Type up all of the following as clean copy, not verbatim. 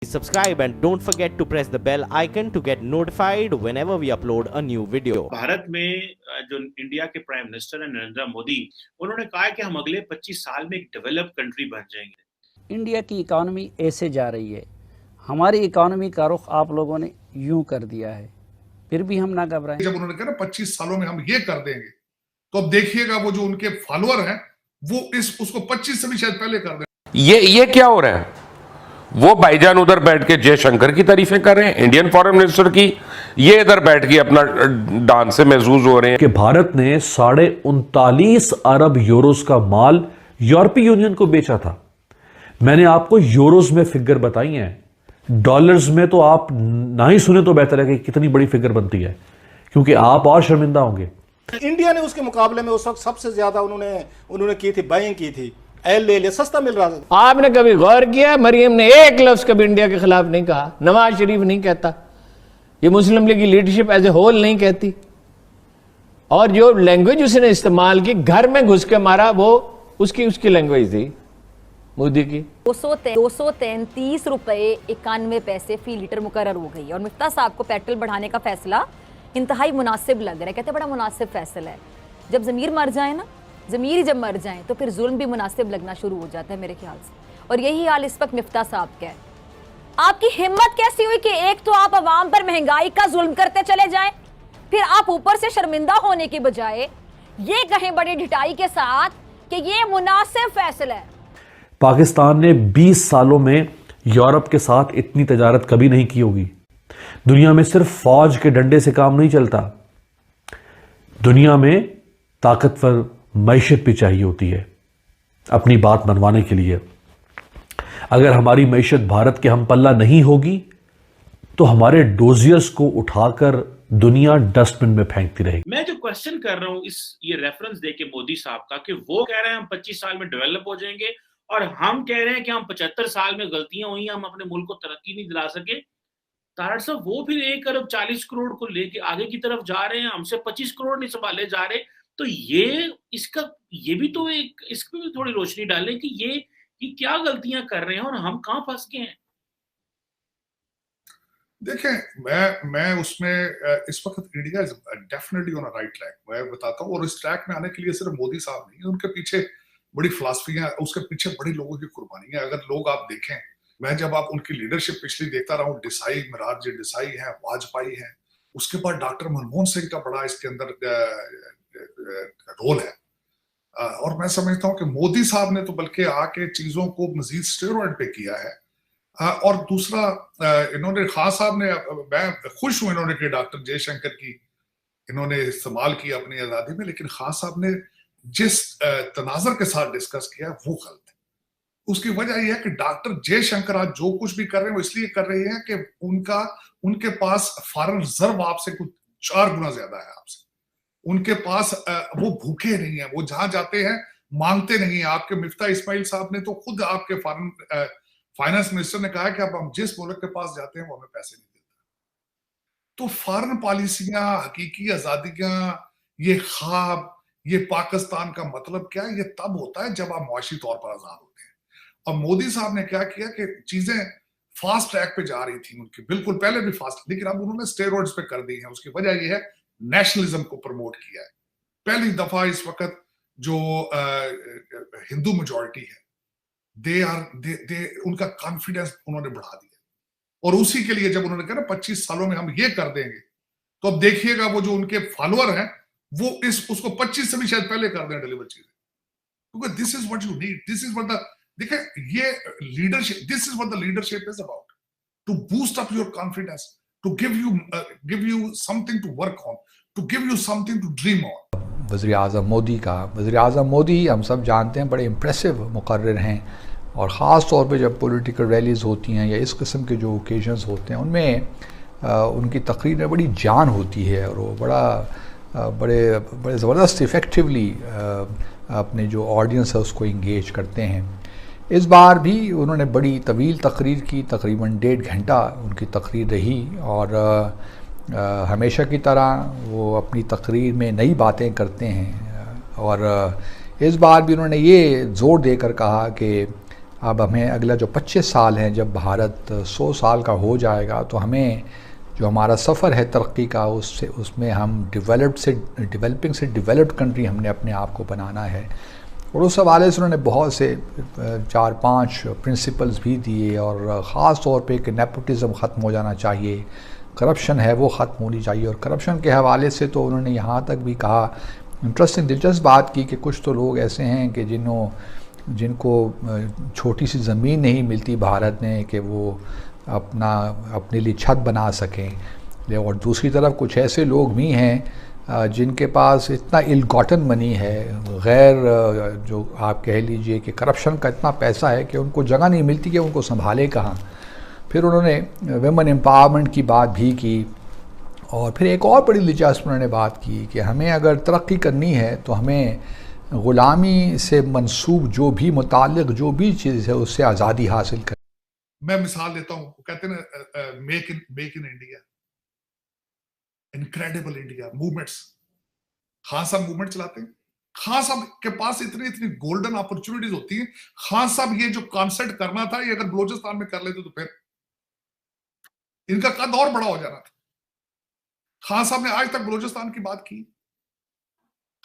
Subscribe and don't forget to press the bell icon to get notified whenever we upload a new video. Bharat में जो India के prime minister हैं नरेंद्र मोदी, उन्होंने कहा है कि हम अगले 25 साल में एक डेवलप कंट्री बन जाएंगे। इंडिया की इकॉनमी ऐसे जा रही है, हमारी इकॉनमी का रुख आप लोगों ने यूं कर दिया है, फिर भी हम ना घबराएं। जब उन्होंने कहा ना 25 सालों में हम ये कर देंगे, तो अब देखिएगा वो जो उनके फॉलोअर हैं वो उसको 25 से भी शायद पहले कर दें। ये क्या हो रहा है? वो भाईजान उधर बैठ के जयशंकर की तारीफें कर रहे हैं, इंडियन फॉरेन मिनिस्टर की, ये इधर बैठ के अपना डांस से महसूस हो रहे हैं कि भारत ने 39.5 अरब यूरोस का माल यूरोपीय यूनियन को बेचा था। मैंने आपको यूरोस में फिगर बताई हैं, डॉलर्स में तो आप ना ही सुने तो बेहतर है कि कितनी बड़ी फिगर बनती है, क्योंकि आप और शर्मिंदा होंगे। इंडिया ने उसके मुकाबले में उस वक्त सबसे ज्यादा उन्होंने की थी, बाइंग की थी, ले सस्ता मिल रहा था। आपने कभी गौर किया मरियम ने एक लफ्ज कभी इंडिया के खिलाफ नहीं कहा, नवाज शरीफ नहीं कहता, ये मुस्लिम लीग की लीडरशिप एज ए होल नहीं कहती, और जो लैंग्वेज उसने इस्तेमाल की घर में घुस के मारा वो उसकी लैंग्वेज थी मोदी की। 233 रुपए 91 पैसे फी लीटर मुकर्रर हो गई और मिफ्ता साहब को पेट्रोल बढ़ाने का फैसला इंतहाई मुनासिब लग रहा है। कहते बड़ा मुनासिब फैसला है। जब ज़मीर मर जाए ना, ज़मीर जब मर जाए तो फिर जुल्म भी मुनासिब लगना शुरू हो जाता है मेरे ख्याल से, और यही हाल इस वक्त मिफ्ता साहब का है। आपकी हिम्मत कैसी हुई कि एक तो आप अवाम पर महंगाई का जुल्म करते चले जाएं, फिर आप ऊपर से शर्मिंदा होने के बजाय ये कहें बड़ी ढिठाई के साथ कि ये मुनासिब फैसला है। पाकिस्तान ने 20 सालों में यूरोप के साथ इतनी तजारत कभी नहीं की होगी। दुनिया में सिर्फ फौज के डंडे से काम नहीं चलता, दुनिया में ताकतवर मैशत भी चाहिए होती है अपनी बात मनवाने के लिए। अगर हमारी मैशत भारत के हम पल्ला नहीं होगी तो हमारे डोजियर्स को उठाकर दुनिया डस्टबिन में फेंकती रहेगी। मैं जो क्वेश्चन कर रहा हूं ये रेफरेंस देके मोदी साहब का कि वो कह रहे हैं हम 25 साल में डेवलप हो जाएंगे और हम कह रहे हैं कि हम 75 साल में गलतियां हुई, हम अपने मुल्क को तरक्की नहीं दिला सके। तारड़ साहब वो फिर 1 अरब 40 करोड़ को लेके आगे की तरफ जा रहे हैं, हमसे 25 करोड़ नहीं संभाले जा रहे। तो ये भी तो इसमें भी थोड़ी रोशनी डालें कि ये क्या गलतियां कर रहे हैं और हम कहां फंस गए हैं। देखें, मैं उसमें इस वक्त India is definitely on a right track, मैं बताता हूँ। और इस ट्रैक में आने के लिए सिर्फ मोदी साहब नहीं है, उनके पीछे बड़ी फिलॉसफियां, उसके पीछे बड़ी लोगों की कुर्बानी है। अगर लोग आप देखें, मैं जब आप उनकी लीडरशिप पिछली देखता रहा हूँ, देसाई, मोरारजी देसाई है, वाजपेयी है, उसके बाद डॉक्टर मनमोहन सिंह का बड़ा इसके अंदर रोल है। और मैं समझता हूं कि मोदी साहब ने तो बल्कि आके चीजों को मजीद स्टेरॉइड पे किया है। और दूसरा, इन्होंने खान साहब ने, मैं खुश हूं इन्होंने कि डॉक्टर जयशंकर की इन्होंने इस्तेमाल की अपनी आजादी में, लेकिन खान साहब ने जिस तनाजर के साथ डिस्कस किया वो गलत है। उसकी वजह यह है कि डॉक्टर जयशंकर आज जो कुछ भी कर रहे हैं वो इसलिए कर रहे हैं कि उनके पास फॉरेन रिजर्व आपसे कुछ 4 गुना ज्यादा है आपसे। उनके पास वो भूखे नहीं है, वो जहां जाते हैं मांगते नहीं है। आपके मिफ्ता इस्माइल साहब ने तो खुद आपके फाइनेंस मिनिस्टर ने कहा कि अब हम जिस मुल्क के पास जाते हैं वो हमें पैसे नहीं देता। तो फॉरेन पॉलिसियां, हकीकी आजादियां, ये ख्वाब, ये पाकिस्तान का मतलब क्या है, ये तब होता है जब आप मुआशी तौर पर आजाद होते हैं। और मोदी साहब ने क्या किया कि चीजें फास्ट ट्रैक पे जा रही थी उनकी, बिल्कुल पहले भी फास्ट, लेकिन अब उन्होंने स्टेरॉइड्स पे कर दी है। उसकी वजह यह है नेशनलिज्म को प्रमोट किया है। पहली दफा इस वक्त जो हिंदू मेजॉरिटी है, उनका कॉन्फिडेंस उन्होंने बढ़ा दिया, और उसी के लिए जब उन्होंने कहा ना 25 सालों में हम ये कर देंगे, तो अब देखिएगा वो जो उनके फॉलोअर हैं वो उसको 25 से भी शायद पहले कर दें डिलीवर चीजें, क्योंकि this is what you need, this is what the, देखिए ये leadership, this is what the leadership is about, to boost up your confidence, to give you something to work on, to give you something to dream on. वज़ीर आज़म मोदी का, वज़ीर आज़म मोदी हम सब जानते हैं बड़े इम्प्रेसिव मुक़र्रिर हैं, और ख़ास तौर पे जब पॉलिटिकल रैलीज़ होती हैं या इस किस्म के जो ओकेजन्स होते हैं उनमें उनकी तकरीर में बड़ी जान होती है, और वो बड़े ज़बरदस्त इफ़ेक्टिवली अपने जो ऑडियंस है उसको इंगेज करते हैं। इस बार भी उन्होंने बड़ी तवील तकरीर की, तकरीबन 1.5 घंटा उनकी तकरीर रही, और हमेशा की तरह वो अपनी तकरीर में नई बातें करते हैं। और इस बार भी उन्होंने ये ज़ोर देकर कहा कि अब हमें अगला जो 25 साल हैं, जब भारत 100 साल का हो जाएगा, तो हमें जो हमारा सफ़र है तरक्की का, उसमें हम डेवलपिंग से डेवलप्ड कंट्री हमने अपने आप को बनाना है। और उस हवाले से उन्होंने बहुत से 4-5 प्रिंसिपल्स भी दिए, और ख़ास तौर पे कि नेपोटिज़म ख़त्म हो जाना चाहिए, करप्शन है वो ख़त्म होनी चाहिए। और करप्शन के हवाले से तो उन्होंने यहाँ तक भी कहा, इंटरेस्टिंग दिलचस्प बात की, कि कुछ तो लोग ऐसे हैं कि जिनको छोटी सी ज़मीन नहीं मिलती भारत में कि वो अपने लिए छत बना सकें। और दूसरी तरफ कुछ ऐसे लोग भी हैं जिनके पास इतना इल-गॉटन मनी है, गैर जो आप कह लीजिए कि करप्शन का इतना पैसा है कि उनको जगह नहीं मिलती कि उनको संभाले कहाँ। फिर उन्होंने वेमेन एम्पावरमेंट की बात भी की, और फिर एक और बड़ी दिलचस्प उन्होंने बात की कि हमें अगर तरक्की करनी है तो हमें ग़ुलामी से मंसूब जो भी मुताल्लिक़ जो भी चीज़ है उससे आज़ादी हासिल कर। मैं मिसाल देता हूँ, कहते हैं make in India, incredible India movements. Khan साहब मूवमेंट चलाते हैं, खान साहब के पास इतनी गोल्डन अपॉर्चुनिटीज होती हैं। खान साहब ये जो कॉन्सेप्ट करना था, ये अगर बलूचिस्तान में कर लेते तो फिर इनका कद और बड़ा हो जाना था। खान साहब ने आज तक बलूचिस्तान की बात की?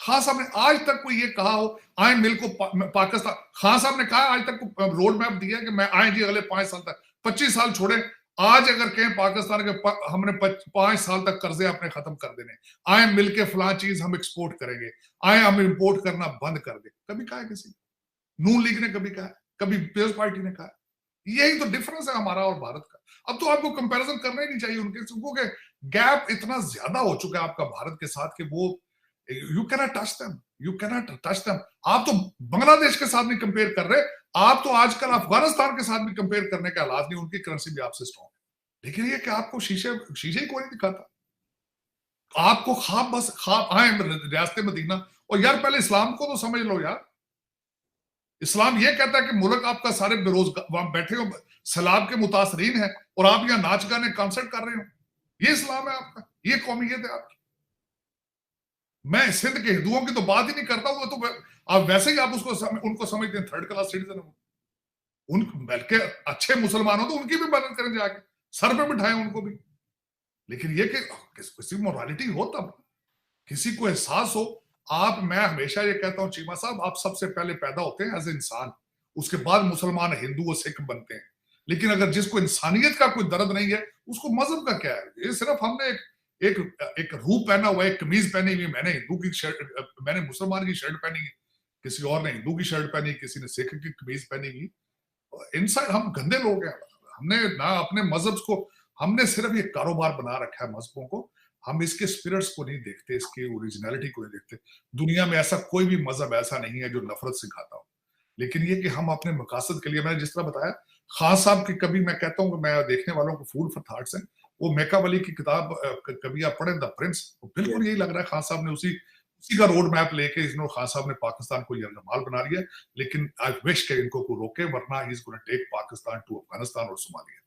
खान साहब ने आज तक कोई ये कहा हो आए मिल को पाकिस्तान? खान साहब ने कहा आज तक रोड मैप दिया कि मैं आए जी अगले 5 साल तक, 25 साल छोड़े। आज अगर कहें पाकिस्तान के हमने 5 साल तक कर्जे अपने खत्म कर देने, आए मिल के फलां चीज हम एक्सपोर्ट करेंगे, आए हम इंपोर्ट करना बंद कर दे, कभी कहा है किसी ने? नून लीग ने कभी कहा है? कभी पीपल्स पार्टी ने कहा? यही तो डिफरेंस है हमारा और भारत का। अब तो आपको कंपैरिजन करना ही नहीं चाहिए उनके, क्योंकि गैप इतना ज्यादा हो चुका है आपका भारत के साथ कि वो you cannot touch them, you cannot touch them. आप तो बांग्लादेश के साथ भी कंपेयर कर रहे, आप तो आजकल अफगानिस्तान के साथ भी कंपेयर करने का हालात नहीं, उनकी करेंसी भी आपसे स्ट्रॉन्ग है। लेकिन ये कि आपको शीशे ही कोई नहीं दिखाता। आपको ख्वाब आए रियासत मदीना, और यार पहले इस्लाम को तो समझ लो यार। इस्लाम ये कहता है कि मुल्क आपका सारे बेरोजगार वहां बैठे हो, सैलाब के मुतासरीन है, और आप यहाँ नाच गाने कॉन्सर्ट कर रहे हो। ये इस्लाम है आपका, ये कौमियत है आपकी। मैं सिंध के हिंदुओं की तो बात ही नहीं करता हूं, तो आप वैसे ही आप उनको समझते हैं थर्ड क्लास सिटीजन। उन बल्कि अच्छे मुसलमान हो तो उनकी भी मदद करें, जाके सर पे बिठाएं उनको भी। लेकिन ये कि किसी मोरालिटी हो, तब किसी को एहसास हो। मैं हमेशा ये कहता हूं चीमा साहब, आप सबसे पहले पैदा होते हैं एज ए इंसान, उसके बाद मुसलमान, हिंदू और सिख बनते हैं। लेकिन अगर जिसको इंसानियत का कोई दर्द नहीं है, उसको मजहब का क्या है? ये सिर्फ हमने एक रूप पहना हुआ है, कमीज पहनी हुई, मैंने हिंदू की शर्ट, मैंने मुसलमान की शर्ट पहनी है, किसी और ने हिंदू की शर्ट पहनी, किसी ने सिख की कमीज पहनी हुई। इनसाइड हम गंदे लोग हैं। हमने ना अपने मजहब को, हमने सिर्फ ये कारोबार बना रखा है मजहबों को। हम इसके स्पिरिट्स को नहीं देखते, इसकी ओरिजिनलिटी को नहीं देखते। दुनिया में ऐसा कोई भी मजहब ऐसा नहीं है जो नफरत सिखाता हो। लेकिन ये कि हम अपने मकासद के लिए, मैंने जिस तरह बताया खान साहब की, कभी मैं कहता हूँ कि मैं देखने वालों को फूड फॉर थॉट्स है, वो मेकावली की किताब कभी आप पढ़ें, द प्रिंस, बिल्कुल यही लग रहा है खान साहब ने उसी का रोड मैप लेके इसने खान साहब ने पाकिस्तान को यरगमाल बना लिया। लेकिन आई विश के इनको को रोके, वरना he is gonna take Pakistan to Afghanistan और सोमालिया।